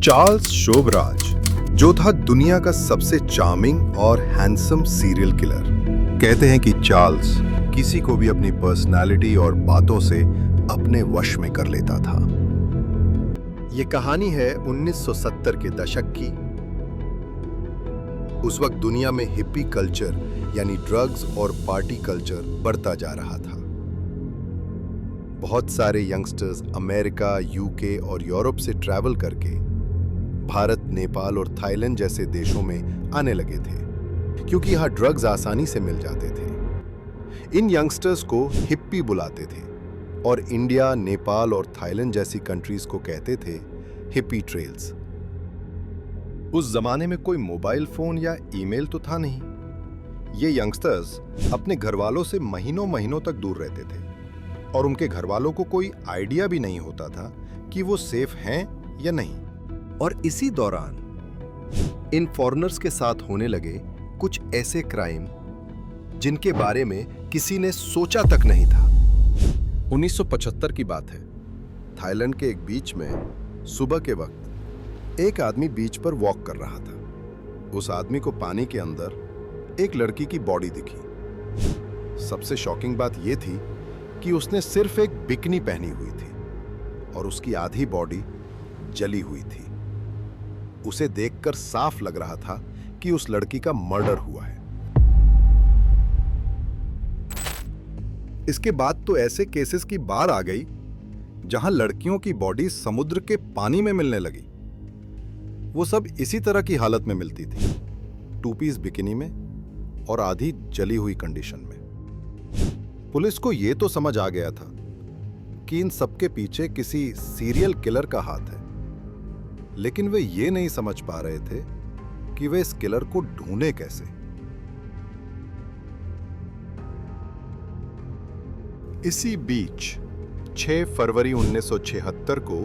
Charles Sobhraj, जो था दुनिया का सबसे चार्मिंग और हैंडसम सीरियल किलर। कहते हैं कि चार्ल्स किसी को भी अपनी पर्सनालिटी और बातों से अपने वश में कर लेता था। ये कहानी है 1970 के दशक की। उस वक्त दुनिया में हिप्पी कल्चर यानी ड्रग्स और पार्टी कल्चर बढ़ता जा रहा था। बहुत सारे यंगस्टर्स अमेरिका, यूके और यूरोप से ट्रैवल करके भारत, नेपाल और थाईलैंड जैसे देशों में आने लगे थे, क्योंकि यहाँ ड्रग्स आसानी से मिल जाते थे। इन यंगस्टर्स को हिप्पी बुलाते थे और इंडिया, नेपाल और थाईलैंड जैसी कंट्रीज को कहते थे हिप्पी ट्रेल्स। उस जमाने में कोई मोबाइल फोन या ईमेल तो था नहीं। ये यंगस्टर्स अपने घर वालों से महीनों महीनों तक दूर रहते थे और उनके घर वालों को कोई आइडिया भी नहीं होता था कि वो सेफ हैं या नहीं। और इसी दौरान इन फॉरेनर्स के साथ होने लगे कुछ ऐसे क्राइम जिनके बारे में किसी ने सोचा तक नहीं था। 1975 की बात है। थाईलैंड के एक बीच में सुबह के वक्त एक आदमी बीच पर वॉक कर रहा था। उस आदमी को पानी के अंदर एक लड़की की बॉडी दिखी। सबसे शॉकिंग बात यह थी कि उसने सिर्फ एक बिकनी पहनी हुई थी और उसकी आधी बॉडी जली हुई थी। उसे देखकर साफ लग रहा था कि उस लड़की का मर्डर हुआ है। इसके बाद तो ऐसे केसेस की बाढ़ आ गई जहां लड़कियों की बॉडी समुद्र के पानी में मिलने लगी। वो सब इसी तरह की हालत में मिलती थी, 2 पीस बिकिनी में और आधी जली हुई कंडीशन में। पुलिस को यह तो समझ आ गया था कि इन सबके पीछे किसी सीरियल किलर का हाथ है, लेकिन वे ये नहीं समझ पा रहे थे कि वे इस किलर को ढूंढे कैसे। इसी बीच 6 फरवरी 1976 को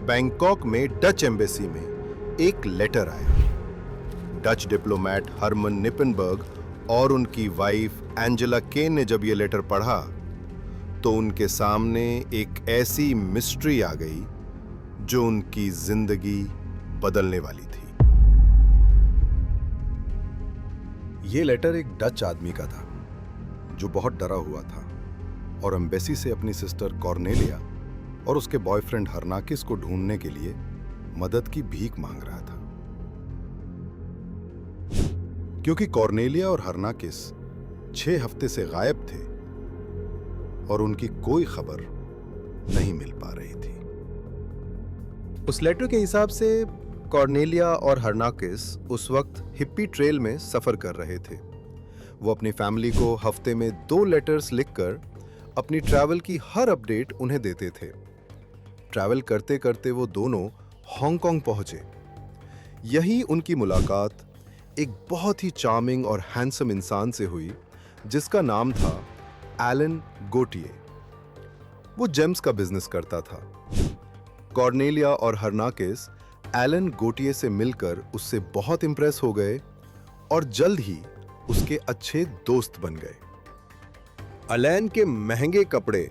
बैंकॉक में डच एम्बेसी में एक लेटर आया। डच डिप्लोमेट हरमन निपनबर्ग और उनकी वाइफ एंजेला केन ने जब यह लेटर पढ़ा तो उनके सामने एक ऐसी मिस्ट्री आ गई जो उनकी जिंदगी बदलने वाली थी। यह लेटर एक डच आदमी का था जो बहुत डरा हुआ था और एम्बेसी से अपनी सिस्टर कॉर्नेलिया और उसके बॉयफ्रेंड हरनाकिस को ढूंढने के लिए मदद की भीख मांग रहा था, क्योंकि कॉर्नेलिया और हरनाकिस 6 हफ्ते से गायब थे और उनकी कोई खबर नहीं मिल पा रही थी। उस लेटर के हिसाब से कॉर्नेलिया और हरनाकिस उस वक्त हिप्पी ट्रेल में सफर कर रहे थे। वो अपनी फैमिली को हफ्ते में 2 लेटर्स लिखकर अपनी ट्रैवल की हर अपडेट उन्हें देते थे। ट्रैवल करते करते वो दोनों हांगकांग पहुंचे। यहीं उनकी मुलाकात एक बहुत ही चार्मिंग और हैंडसम इंसान से हुई जिसका नाम था एलन गोटिए। वो जेम्स का बिजनेस करता था। कॉर्नेलिया और हरनाकिस एलन गोटिए से मिलकर उससे बहुत इंप्रेस हो गए और जल्द ही उसके अच्छे दोस्त बन गए। एलन के महंगे कपड़े,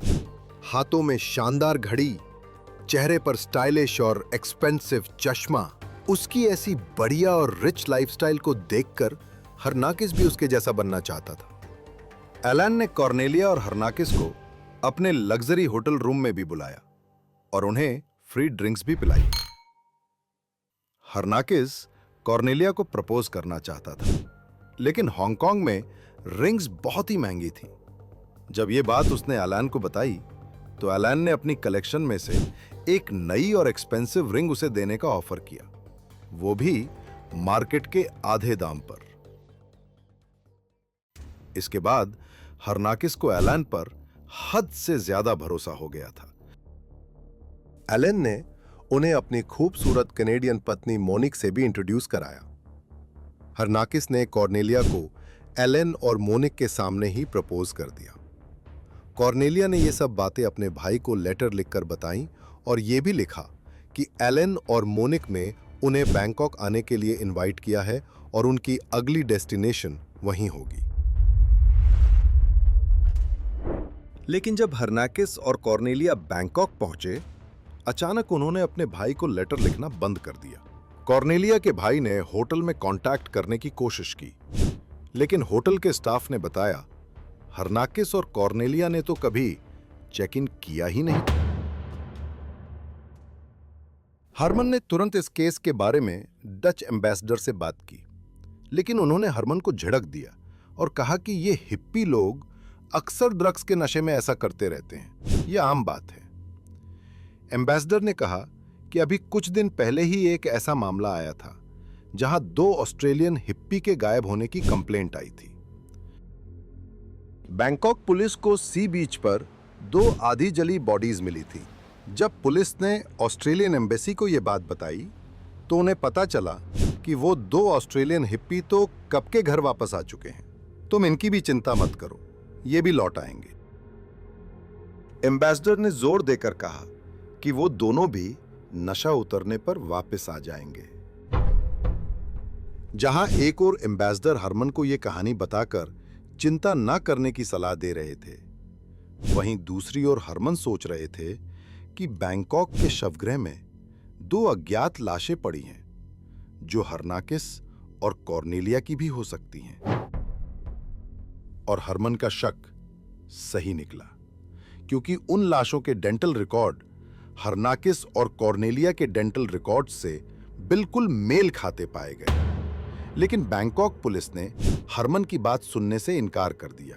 हाथों में शानदार घड़ी, चेहरे पर स्टाइलिश और एक्सपेंसिव चश्मा, उसकी ऐसी बढ़िया और रिच लाइफस्टाइल को देखकर हरनाकिस भी उसके जैसा बनना चाहता था। एलन ने कॉर्नेलिया और हरनाकिस को अपने लग्जरी होटल रूम में भी बुलाया और उन्हें फ्री ड्रिंक्स भी पिलाई। हरनाकिस कॉर्नेलिया को प्रपोज करना चाहता था, लेकिन हांगकांग में रिंग्स बहुत ही महंगी थी। जब यह बात उसने एलन को बताई तो एलन ने अपनी कलेक्शन में से एक नई और एक्सपेंसिव रिंग उसे देने का ऑफर किया, वो भी मार्केट के आधे दाम पर। इसके बाद हरनाकिस को एलन पर हद से ज्यादा भरोसा हो गया था। एलन ने उन्हें अपनी खूबसूरत कनेडियन पत्नी मोनिक से भी इंट्रोड्यूस कराया। हरनाकिस ने कॉर्नेलिया को एलन और मोनिक के सामने ही प्रपोज कर दिया। कॉर्नेलिया ने ये सब बातें अपने भाई को लेटर लिखकर बताईं और ये भी लिखा कि एलन और मोनिक ने उन्हें बैंकॉक आने के लिए इनवाइट किया है और उनकी अगली डेस्टिनेशन वहीं होगी। लेकिन जब हरनाकिस और कॉर्नेलिया बैंकॉक पहुंचे, अचानक उन्होंने अपने भाई को लेटर लिखना बंद कर दिया। कॉर्नेलिया के भाई ने होटल में कांटेक्ट करने की कोशिश की, लेकिन होटल के स्टाफ ने बताया हर्नाकिस और कॉर्नेलिया ने तो कभी चेक इन किया ही नहीं। हरमन ने तुरंत इस केस के बारे में डच एम्बेसडर से बात की, लेकिन उन्होंने हरमन को झिड़क दिया और कहा कि ये हिप्पी लोग अक्सर ड्रग्स के नशे में ऐसा करते रहते हैं, यह आम बात है। एम्बेसडर ने कहा कि अभी कुछ दिन पहले ही एक ऐसा मामला आया था जहां 2 ऑस्ट्रेलियन हिप्पी के गायब होने की कंप्लेंट आई थी। बैंकॉक पुलिस को सी बीच पर 2 आधी जली बॉडीज मिली थी। जब पुलिस ने ऑस्ट्रेलियन एम्बेसी को यह बात बताई तो उन्हें पता चला कि वो 2 ऑस्ट्रेलियन हिप्पी तो कब के घर वापस आ चुके हैं। तुम इनकी भी चिंता मत करो, ये भी लौट आएंगे। एम्बेसडर ने जोर देकर कहा कि वो दोनों भी नशा उतरने पर वापस आ जाएंगे। जहां एक और एम्बेसडर हरमन को यह कहानी बताकर चिंता न करने की सलाह दे रहे थे, वहीं दूसरी ओर हरमन सोच रहे थे कि बैंकॉक के शवगृह में 2 अज्ञात लाशें पड़ी हैं, जो हर्नाकिस और कॉर्नेलिया की भी हो सकती हैं। और हरमन का शक सही निकला, क्योंकि उन लाशों के डेंटल रिकॉर्ड हर्नाकिस और कॉर्नेलिया के डेंटल रिकॉर्ड से बिल्कुल मेल खाते पाए गए। लेकिन बैंकॉक पुलिस ने हरमन की बात सुनने से इनकार कर दिया,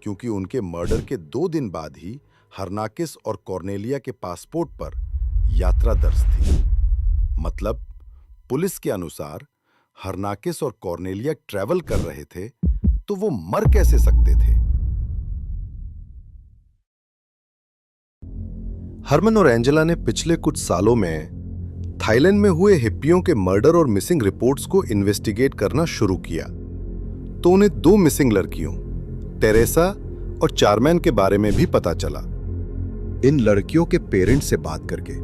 क्योंकि उनके मर्डर के 2 दिन बाद ही हर्नाकिस और कॉर्नेलिया के पासपोर्ट पर यात्रा दर्ज थी। मतलब पुलिस के अनुसार हर्नाकिस और कॉर्नेलिया ट्रैवल कर रहे थे, तो वो मर कैसे सकते थे? हरमन और एंजेला ने पिछले कुछ सालों में थाईलैंड में हुए हिप्पियों के मर्डर और मिसिंग रिपोर्ट्स को इन्वेस्टिगेट करना शुरू किया, तो उन्हें 2 मिसिंग लड़कियों टेरेसा और चार्मैन के बारे में भी पता चला। इन लड़कियों के पेरेंट्स से बात करके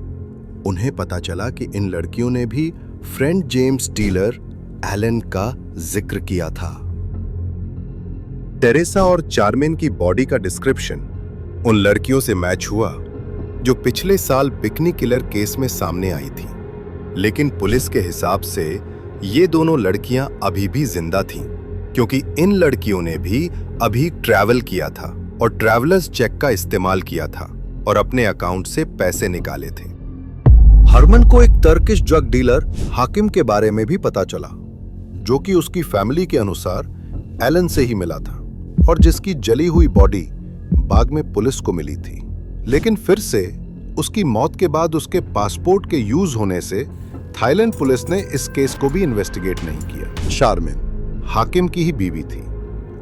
उन्हें पता चला कि इन लड़कियों ने भी फ्रेंड जेम्स डीलर एलन का जिक्र किया था। टेरेसा और चार्मैन की बॉडी का डिस्क्रिप्शन उन लड़कियों से मैच हुआ जो पिछले साल बिकनी किलर केस में सामने आई थी। लेकिन पुलिस के हिसाब से ये दोनों लड़कियां अभी भी जिंदा थीं, क्योंकि इन लड़कियों ने भी अभी ट्रैवल किया था और ट्रैवलर्स चेक का इस्तेमाल किया था और अपने अकाउंट से पैसे निकाले थे। हरमन को एक टर्किश ड्रग डीलर हाकिम के बारे में भी पता चला, जो कि उसकी फैमिली के अनुसार एलन से ही मिला था और जिसकी जली हुई बॉडी बाग में पुलिस को मिली थी। लेकिन फिर से उसकी मौत के बाद उसके पासपोर्ट के यूज होने से थाईलैंड पुलिस ने इस केस को भी इन्वेस्टिगेट नहीं किया। शारमिन हाकिम की ही बीवी थी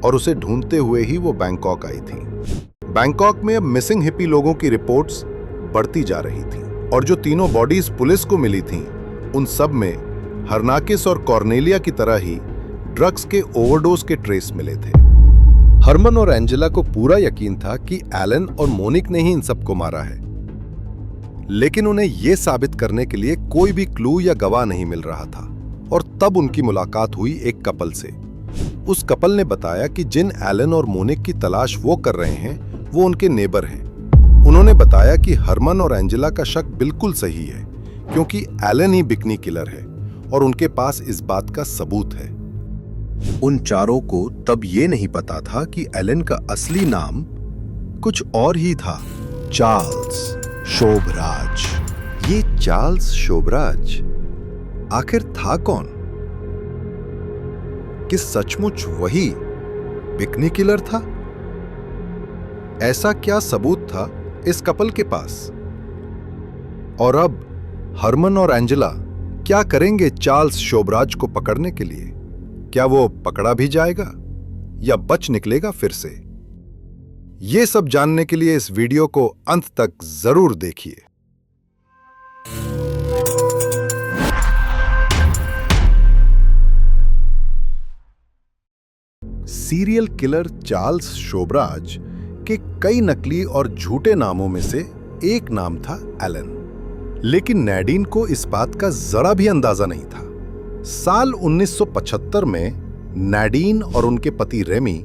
और उसे ढूंढते हुए ही वो बैंकॉक आई थी। बैंकॉक में अब मिसिंग हिप्पी लोगों की रिपोर्ट्स बढ़ती जा रही थी और जो 3 बॉडीज पुलिस को मिली थीं, उन सब में हर्नाकिस और कॉर्नेलिया की तरह ही ड्रग्स के ओवरडोज के ट्रेस मिले थे। हरमन और एंजेला को पूरा यकीन था कि एलन और मोनिक ने ही इन सबको मारा है, लेकिन उन्हें यह साबित करने के लिए कोई भी क्लू या गवाह नहीं मिल रहा था। और तब उनकी मुलाकात हुई एक कपल से। उस कपल ने बताया कि जिन एलन और मोनिक की तलाश वो कर रहे हैं, वो उनके नेबर हैं। उन्होंने बताया कि हरमन और एंजेला का शक बिल्कुल सही है, क्योंकि एलन ही बिकनी किलर है और उनके पास इस बात का सबूत है। उन चारों को तब ये नहीं पता था कि एलन का असली नाम कुछ और ही था, चार्ल्स शोभराज। ये चार्ल्स शोभराज आखिर था कौन? कि सचमुच वही बिकनी किलर था? ऐसा क्या सबूत था इस कपल के पास? और अब हरमन और एंजेला क्या करेंगे चार्ल्स शोभराज को पकड़ने के लिए? क्या वो पकड़ा भी जाएगा या बच निकलेगा फिर से? ये सब जानने के लिए इस वीडियो को अंत तक जरूर देखिए। सीरियल किलर चार्ल्स शोभराज के कई नकली और झूठे नामों में से एक नाम था एलन, लेकिन नैडीन को इस बात का जरा भी अंदाजा नहीं था। साल 1975 में नैडीन और उनके पति रेमी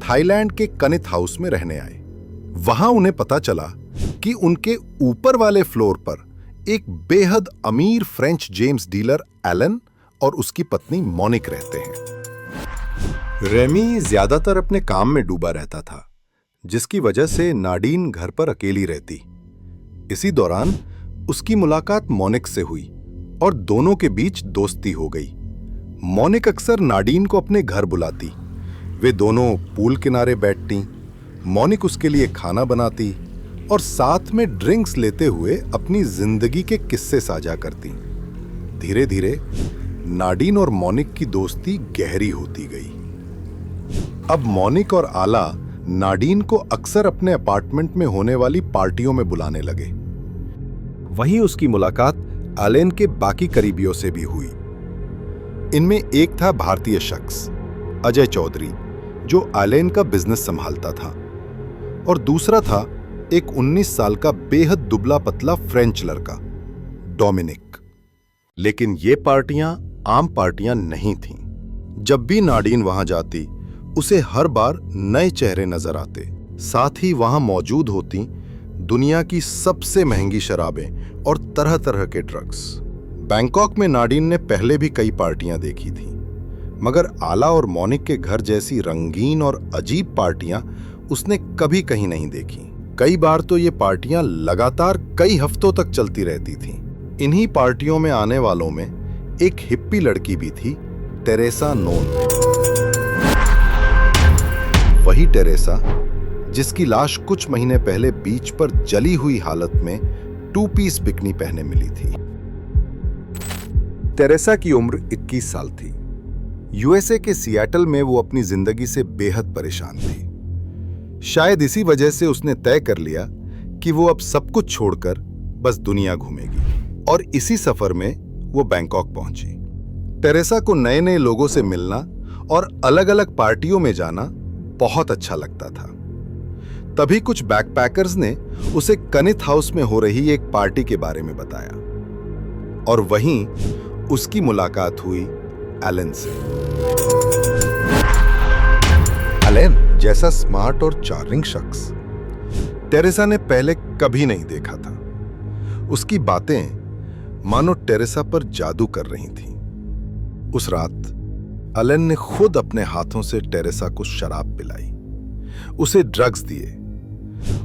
थाईलैंड के कनित हाउस में रहने आए। वहां उन्हें पता चला कि उनके ऊपर वाले फ्लोर पर एक बेहद अमीर फ्रेंच जेम्स डीलर एलन और उसकी पत्नी मोनिक रहते हैं। रेमी ज्यादातर अपने काम में डूबा रहता था, जिसकी वजह से नाडीन घर पर अकेली रहती। इसी दौरान उसकी मुलाकात मोनिक से हुई और दोनों के बीच दोस्ती हो गई। मोनिक अक्सर नाडीन को अपने घर बुलाती। वे दोनों पूल किनारे बैठती। मोनिक उसके लिए खाना बनाती और साथ में ड्रिंक्स लेते हुए अपनी जिंदगी के किस्से साझा करती। धीरे धीरे नाडीन और मोनिक की दोस्ती गहरी होती गई। अब मोनिक और आला नाडीन को अक्सर अपने अपार्टमेंट में होने वाली पार्टियों में बुलाने लगे। वहीं उसकी मुलाकात एलन के बाकी करीबियों से भी हुई। इनमें एक था भारतीय शख्स अजय चौधरी, जो एलन का बिजनेस संभालता था, और दूसरा था एक 19 साल का बेहद दुबला पतला फ्रेंच लड़का डोमिनिक। लेकिन ये पार्टियां आम पार्टियां नहीं थीं। जब भी नाडीन वहां जाती, उसे हर बार नए चेहरे नजर आते। साथ ही वहां मौजूद होती दुनिया की सबसे महंगी शराबें और तरह तरह के ड्रग्स। बैंकॉक में नाडीन ने पहले भी कई पार्टियां देखी थीं, मगर आला और मोनिक के घर जैसी रंगीन और अजीब पार्टियां उसने कभी कहीं नहीं देखी। कई बार तो ये पार्टियां लगातार कई हफ्तों तक चलती रहती थीं। इन्हीं पार्टियों में आने वालों में एक हिप्पी लड़की भी थी, टेरेसा नोन। वही टेरेसा जिसकी लाश कुछ महीने पहले बीच पर जली हुई हालत में 2 पीस बिकनी पहने मिली थी। टेरेसा की उम्र 21 साल थी। यूएसए के सिएटल में वो अपनी जिंदगी से बेहद परेशान थी। शायद इसी वजह से उसने तय कर लिया कि वो अब सब कुछ छोड़कर बस दुनिया घूमेगी, और इसी सफर में वो बैंकॉक पहुंची। टेरेसा को नए नए लोगों से मिलना और अलग अलग पार्टियों में जाना बहुत अच्छा लगता था। तभी कुछ बैकपैकर्स ने उसे कनिथ हाउस में हो रही एक पार्टी के बारे में बताया, और वहीं उसकी मुलाकात हुई एलन से। एलन जैसा स्मार्ट और चार्मिंग शख्स टेरेसा ने पहले कभी नहीं देखा था। उसकी बातें मानो टेरेसा पर जादू कर रही थीं। उस रात एलन ने खुद अपने हाथों से टेरेसा को शराब पिलाई, उसे ड्रग्स दिए,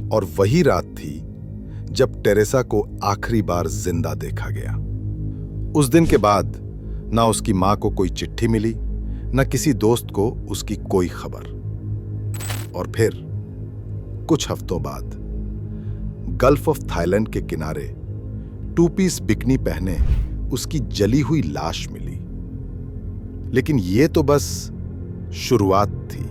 और वही रात थी जब टेरेसा को आखिरी बार जिंदा देखा गया। उस दिन के बाद ना उसकी मां को कोई चिट्ठी मिली, ना किसी दोस्त को उसकी कोई खबर। और फिर कुछ हफ्तों बाद गल्फ ऑफ थाईलैंड के किनारे 2 पीस बिकनी पहने उसकी जली हुई लाश मिली। लेकिन यह तो बस शुरुआत थी।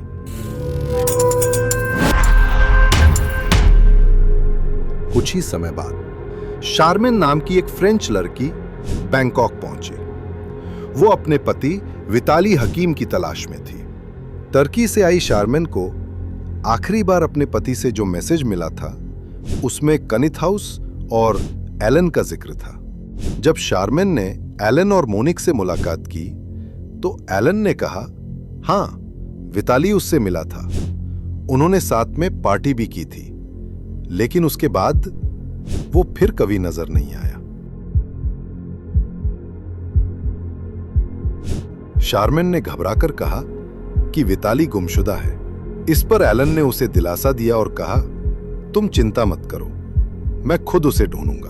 कुछ ही समय बाद शारमेन नाम की एक फ्रेंच लड़की बैंकॉक पहुंची। वो अपने पति विताली हकीम की तलाश में थी। टर्की से आई शारमेन को आखिरी बार अपने पति से जो मैसेज मिला था, उसमें कनिथ हाउस और एलन का जिक्र था। जब शारमेन ने एलन और मोनिक से मुलाकात की, तो एलन ने कहा, हां, विताली उससे मिला था, उन्होंने साथ में पार्टी भी की थी, लेकिन उसके बाद वो फिर कभी नजर नहीं आया। शारमेन ने घबराकर कहा कि विताली गुमशुदा है। इस पर एलन ने उसे दिलासा दिया और कहा, तुम चिंता मत करो, मैं खुद उसे ढूंढूंगा,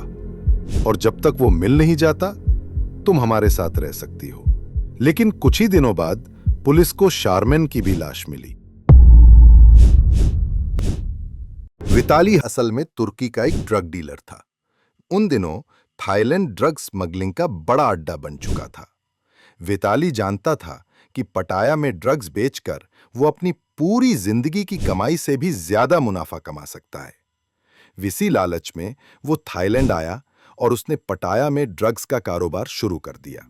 और जब तक वो मिल नहीं जाता तुम हमारे साथ रह सकती हो। लेकिन कुछ ही दिनों बाद पुलिस को शारमेन की भी लाश मिली। विताली असल में तुर्की का एक ड्रग डीलर था। उन दिनों थाईलैंड ड्रग स्मगलिंग का बड़ा अड्डा बन चुका था। विताली जानता था कि पटाया में ड्रग्स बेचकर वो अपनी पूरी जिंदगी की कमाई से भी ज्यादा मुनाफा कमा सकता है। इसी लालच में वो थाईलैंड आया और उसने पटाया में ड्रग्स का कारोबार शुरू कर दिया।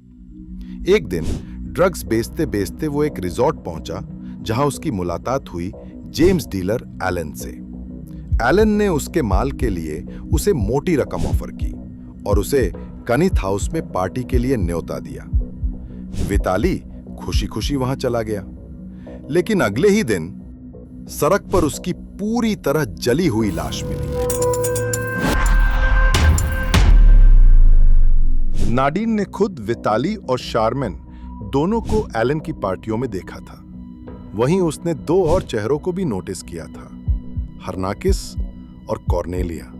एक दिन ड्रग्स बेचते बेचते वो एक रिजॉर्ट पहुंचा, जहां उसकी मुलाकात हुई जेम्स डीलर एलन से। एलन ने उसके माल के लिए उसे मोटी रकम ऑफर की और उसे कनिथ हाउस में पार्टी के लिए न्योता दिया। विताली खुशी खुशी वहां चला गया, लेकिन अगले ही दिन सड़क पर उसकी पूरी तरह जली हुई लाश मिली। नाडीन ने खुद विताली और शारमेन दोनों को एलन की पार्टियों में देखा था। वहीं उसने दो और चेहरों को भी नोटिस किया था, हर्नाकिस और कॉर्नेलिया।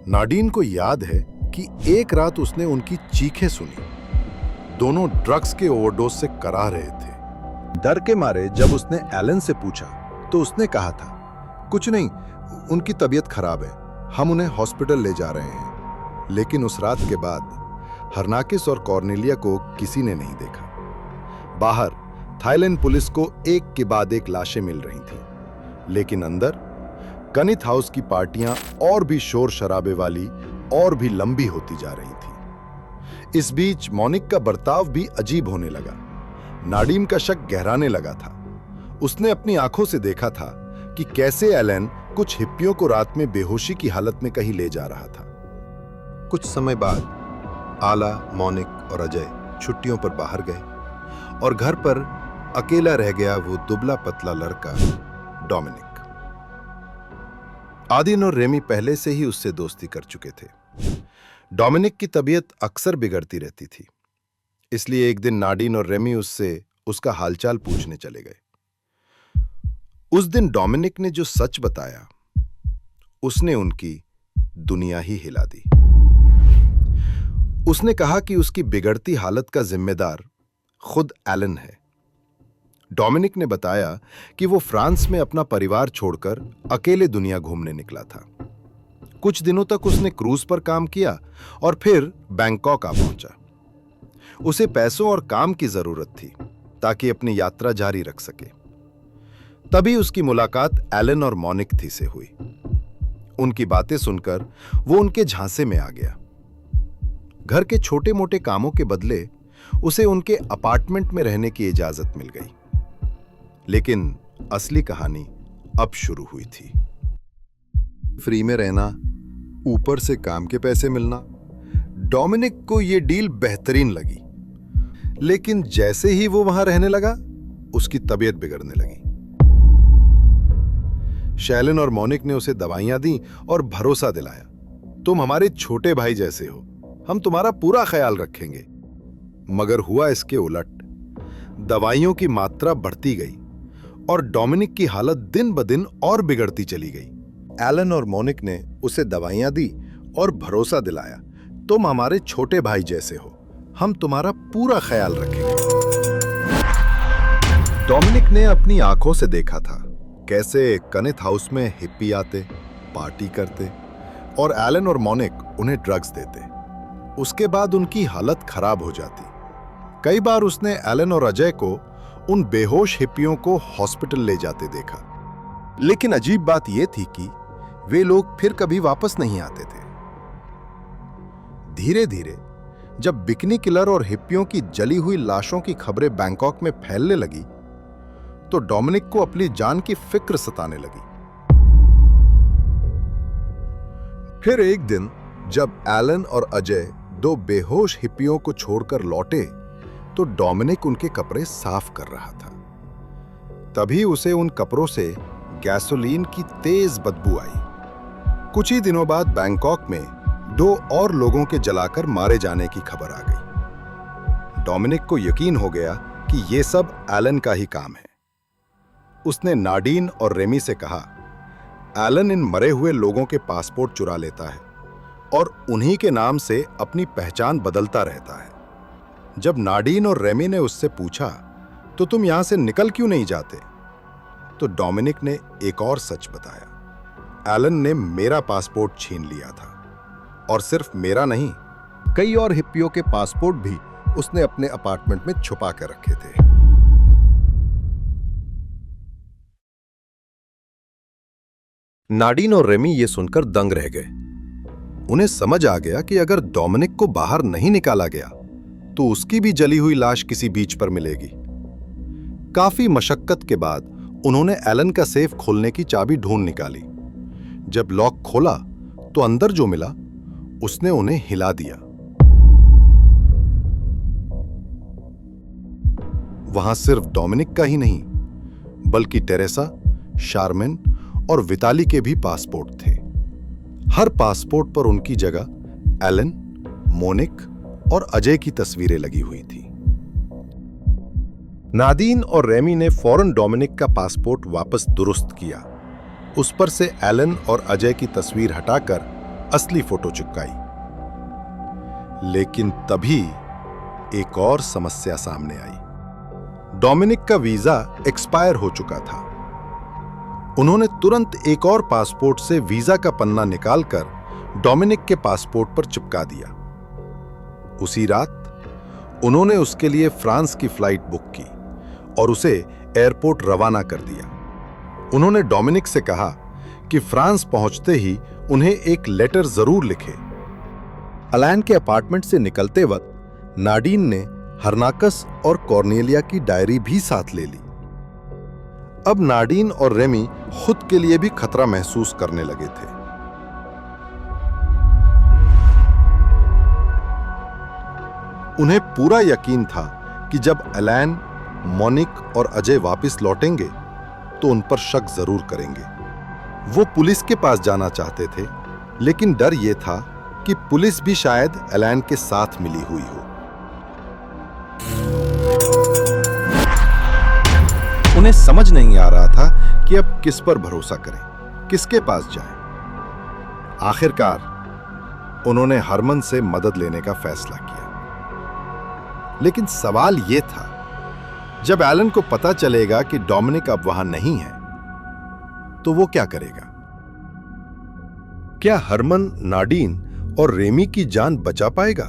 नाडीन को याद है कि एक रात उसने उनकी चीखें सुनी। दोनों ड्रग्स के ओवरडोज से करा रहे थे। डर के मारे जब उसने एलन से पूछा तो उसने कहा था, कुछ नहीं, उनकी तबीयत खराब है, हम उन्हें हॉस्पिटल ले जा रहे हैं। लेकिन उस रात के बाद हर्नाकिस और कॉर्नेलिया को किसी ने नहीं देखा। बाहर थाईलैंड पुलिस को एक के बाद एक लाशें मिल रही थीं, लेकिन अंदर कनिथ हाउस की पार्टियां और भी शोर शराबे वाली और भी लंबी होती जा रही थी। इस बीच मोनिक का बर्ताव भी अजीब होने लगा। नाडीन का शक गहराने लगा था। उसने अपनी आंखों से देखा था कि कैसे एलन कुछ हिप्पियों को रात में बेहोशी की हालत में कहीं ले जा रहा था। कुछ समय बाद आला, मोनिक और अजय छुट्टियों पर बाहर गए और घर पर अकेला रह गया वो दुबला पतला लड़का डोमिनिक। आदिन और रेमी पहले से ही उससे दोस्ती कर चुके थे। डोमिनिक की तबीयत अक्सर बिगड़ती रहती थी, इसलिए एक दिन नाडीन और रेमी उससे उसका हालचाल पूछने चले गए। उस दिन डोमिनिक ने जो सच बताया, उसने उनकी दुनिया ही हिला दी। उसने कहा कि उसकी बिगड़ती हालत का जिम्मेदार खुद एलन है। डोमिनिक ने बताया कि वो फ्रांस में अपना परिवार छोड़कर अकेले दुनिया घूमने निकला था। कुछ दिनों तक उसने क्रूज पर काम किया और फिर बैंकॉक आ पहुंचा। उसे पैसों और काम की जरूरत थी ताकि अपनी यात्रा जारी रख सके। तभी उसकी मुलाकात एलन और मोनिक थी से हुई। उनकी बातें सुनकर वो उनके झांसे में आ गया। घर के छोटे मोटे कामों के बदले उसे उनके अपार्टमेंट में रहने की इजाजत मिल गई। लेकिन असली कहानी अब शुरू हुई थी। फ्री में रहना, ऊपर से काम के पैसे मिलना। डोमिनिक को यह डील बेहतरीन लगी, लेकिन जैसे ही वो वहां रहने लगा, उसकी तबीयत बिगड़ने लगी। शैलन और मोनिक ने उसे दवाइयां दी और भरोसा दिलाया, तुम हमारे छोटे भाई जैसे हो, हम तुम्हारा पूरा ख्याल रखेंगे। मगर हुआ इसके उलट। दवाइयों की मात्रा बढ़ती गई और डोमिनिक की हालत दिन ब दिन और बिगड़ती चली गई। एलन और मोनिक ने उसे दवाइयां दी और भरोसा दिलाया, तुम हमारे छोटे भाई जैसे हो, हम तुम्हारा पूरा ख्याल रखेंगे। डोमिनिक ने अपनी आंखों से देखा था कैसे कनिथ हाउस में हिप्पी आते, पार्टी करते और एलन और मोनिक उन्हें ड्रग्स देते। उसके बाद उनकी हालत खराब हो जाती। कई बार उसने एलन और अजय को उन बेहोश हिप्पियों को हॉस्पिटल ले जाते देखा। लेकिन अजीब बात यह थी कि वे लोग फिर कभी वापस नहीं आते थे। धीरे धीरे जब बिकनी किलर और हिप्पियों की जली हुई लाशों की खबरें बैंकॉक में फैलने लगी, तो डोमिनिक को अपनी जान की फिक्र सताने लगी। फिर एक दिन जब एलन और अजय दो बेहोश हिप्पियों को छोड़कर लौटे, तो डोमिनिक उनके कपड़े साफ कर रहा था। तभी उसे उन कपड़ों से गैसोलीन की तेज बदबू आई। कुछ ही दिनों बाद बैंकॉक में दो और लोगों के जलाकर मारे जाने की खबर आ गई। डोमिनिक को यकीन हो गया कि यह सब एलन का ही काम है। उसने नाडीन और रेमी से कहा, एलन इन मरे हुए लोगों के पासपोर्ट चुरा लेता है और उन्हीं के नाम से अपनी पहचान बदलता रहता है। जब नाडीन और रेमी ने उससे पूछा, तो तुम यहां से निकल क्यों नहीं जाते, तो डोमिनिक ने एक और सच बताया, एलन ने मेरा पासपोर्ट छीन लिया था, और सिर्फ मेरा नहीं, कई और हिप्पियों के पासपोर्ट भी उसने अपने अपार्टमेंट में छुपा कर रखे थे। नाडीन और रेमी ये सुनकर दंग रह गए। उन्हें समझ आ गया कि अगर डोमिनिक को बाहर नहीं निकाला गया तो उसकी भी जली हुई लाश किसी बीच पर मिलेगी। काफी मशक्कत के बाद उन्होंने एलन का सेफ खोलने की चाबी ढूंढ निकाली। जब लॉक खोला तो अंदर जो मिला उसने उन्हें हिला दिया। वहां सिर्फ डोमिनिक का ही नहीं, बल्कि टेरेसा, शारमेन और विताली के भी पासपोर्ट थे। हर पासपोर्ट पर उनकी जगह एलन, मोनिक और अजय की तस्वीरें लगी हुई थी। नादीन और रेमी ने फौरन डोमिनिक का पासपोर्ट वापस दुरुस्त किया। उस पर से एलन और अजय की तस्वीर हटाकर असली फोटो चिपकाई। लेकिन तभी एक और समस्या सामने आई। डोमिनिक का वीजा एक्सपायर हो चुका था। उन्होंने तुरंत एक और पासपोर्ट से वीजा का पन्ना निकालकर डोमिनिक के पासपोर्ट पर चिपका दिया। उसी रात उन्होंने उसके लिए फ्रांस की फ्लाइट बुक की और उसे एयरपोर्ट रवाना कर दिया। उन्होंने डोमिनिक से कहा कि फ्रांस पहुंचते ही उन्हें एक लेटर जरूर लिखे। एलन के अपार्टमेंट से निकलते वक्त नाडीन ने हर्नाकस और कॉर्नेलिया की डायरी भी साथ ले ली। अब नाडीन और रेमी खुद के लिए भी खतरा महसूस करने लगे थे। उन्हें पूरा यकीन था कि जब एलन, मोनिक और अजय वापस लौटेंगे तो उन पर शक जरूर करेंगे। वो पुलिस के पास जाना चाहते थे, लेकिन डर यह था कि पुलिस भी शायद एलन के साथ मिली हुई हो। उन्हें समझ नहीं आ रहा था कि अब किस पर भरोसा करें, किसके पास जाएं। आखिरकार उन्होंने हरमन से मदद लेने का फैसला किया। लेकिन सवाल यह था, जब एलन को पता चलेगा कि डोमिनिक अब वहां नहीं है, तो वो क्या करेगा? क्या हरमन नाडीन और रेमी की जान बचा पाएगा?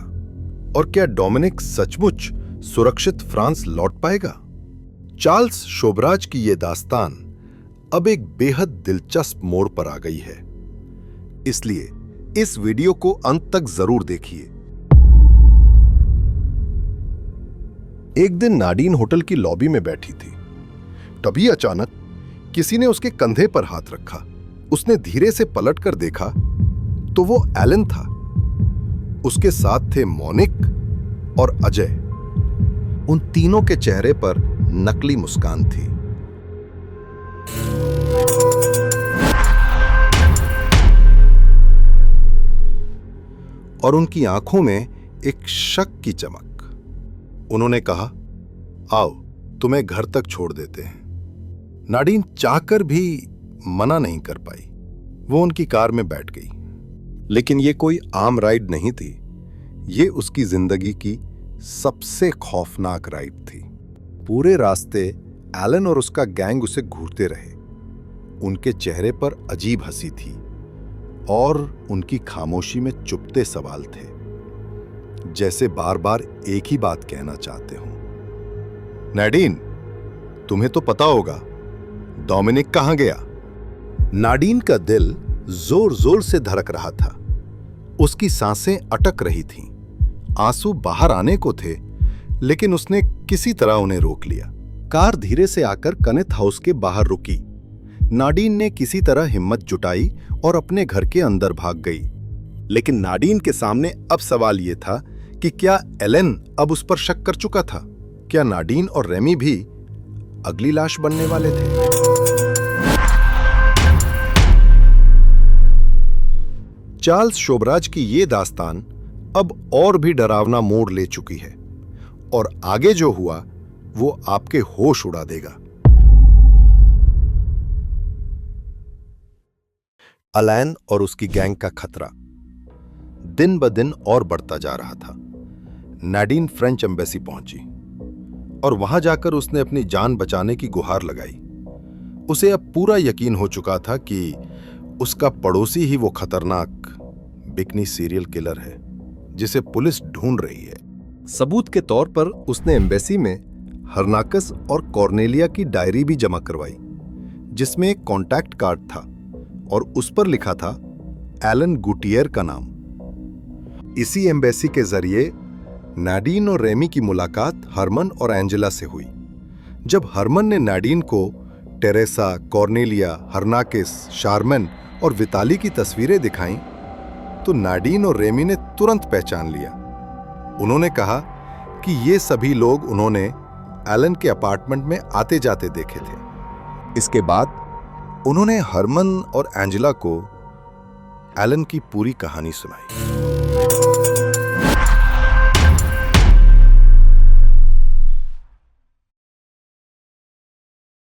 और क्या डोमिनिक सचमुच सुरक्षित फ्रांस लौट पाएगा? चार्ल्स शोबराज की यह दास्तान अब एक बेहद दिलचस्प मोड़ पर आ गई है। इसलिए इस वीडियो को अंत तक जरूर देखिए। एक दिन नाडीन होटल की लॉबी में बैठी थी। तभी अचानक किसी ने उसके कंधे पर हाथ रखा। उसने धीरे से पलटकर देखा तो वो एलन था। उसके साथ थे मोनिक और अजय। उन तीनों के चेहरे पर नकली मुस्कान थी। और उनकी आंखों में एक शक की चमक। उन्होंने कहा, आओ तुम्हें घर तक छोड़ देते हैं। नाडीन चाहकर भी मना नहीं कर पाई। वो उनकी कार में बैठ गई। लेकिन ये कोई आम राइड नहीं थी। ये उसकी जिंदगी की सबसे खौफनाक राइड थी। पूरे रास्ते एलन और उसका गैंग उसे घूरते रहे। उनके चेहरे पर अजीब हंसी थी और उनकी खामोशी में चुपते सवाल थे, जैसे बार बार एक ही बात कहना चाहते हो। नाडीन, तुम्हें तो पता होगा डोमिनिक कहां गया? नाडीन का दिल जोर जोर से धड़क रहा था। उसकी सांसें अटक रही थीं। आंसू बाहर आने को थे, लेकिन उसने किसी तरह उन्हें रोक लिया। कार धीरे से आकर कनेथ हाउस के बाहर रुकी। नाडीन ने किसी तरह हिम्मत जुटाई और अपने घर के अंदर भाग गई। लेकिन नाडीन के सामने अब सवाल यह था कि क्या एलन अब उस पर शक कर चुका था? क्या नाडीन और रेमी भी अगली लाश बनने वाले थे? चार्ल्स शोबराज की यह दास्तान अब और भी डरावना मोड़ ले चुकी है और आगे जो हुआ वो आपके होश उड़ा देगा। एलन और उसकी गैंग का खतरा दिन ब दिन और बढ़ता जा रहा था। नाडीन फ्रेंच एम्बेसी पहुंची और वहां जाकर उसने अपनी जान बचाने की गुहार लगाई। उसे अब पूरा यकीन हो चुका था कि उसका पड़ोसी ही वो खतरनाक बिकनी सीरियल किलर है जिसे पुलिस ढूंढ रही है। सबूत के तौर पर उसने एम्बेसी में हर्नाकस और कॉर्नेलिया की डायरी भी जमा करवाई, जिसमें एक कॉन्टैक्ट कार्ड था और उस पर लिखा था एलन गुटियर का नाम। इसी एम्बेसी के जरिए नाडीन और रेमी की मुलाकात हरमन और एंजेला से हुई। जब हरमन ने नाडीन को टेरेसा, कॉर्नेलिया, हर्नाकिस, शारमेन और विताली की तस्वीरें दिखाईं, तो नाडीन और रेमी ने तुरंत पहचान लिया। उन्होंने कहा कि ये सभी लोग उन्होंने एलन के अपार्टमेंट में आते जाते देखे थे। इसके बाद उन्होंने हरमन और एंजेला को एलन की पूरी कहानी सुनाई।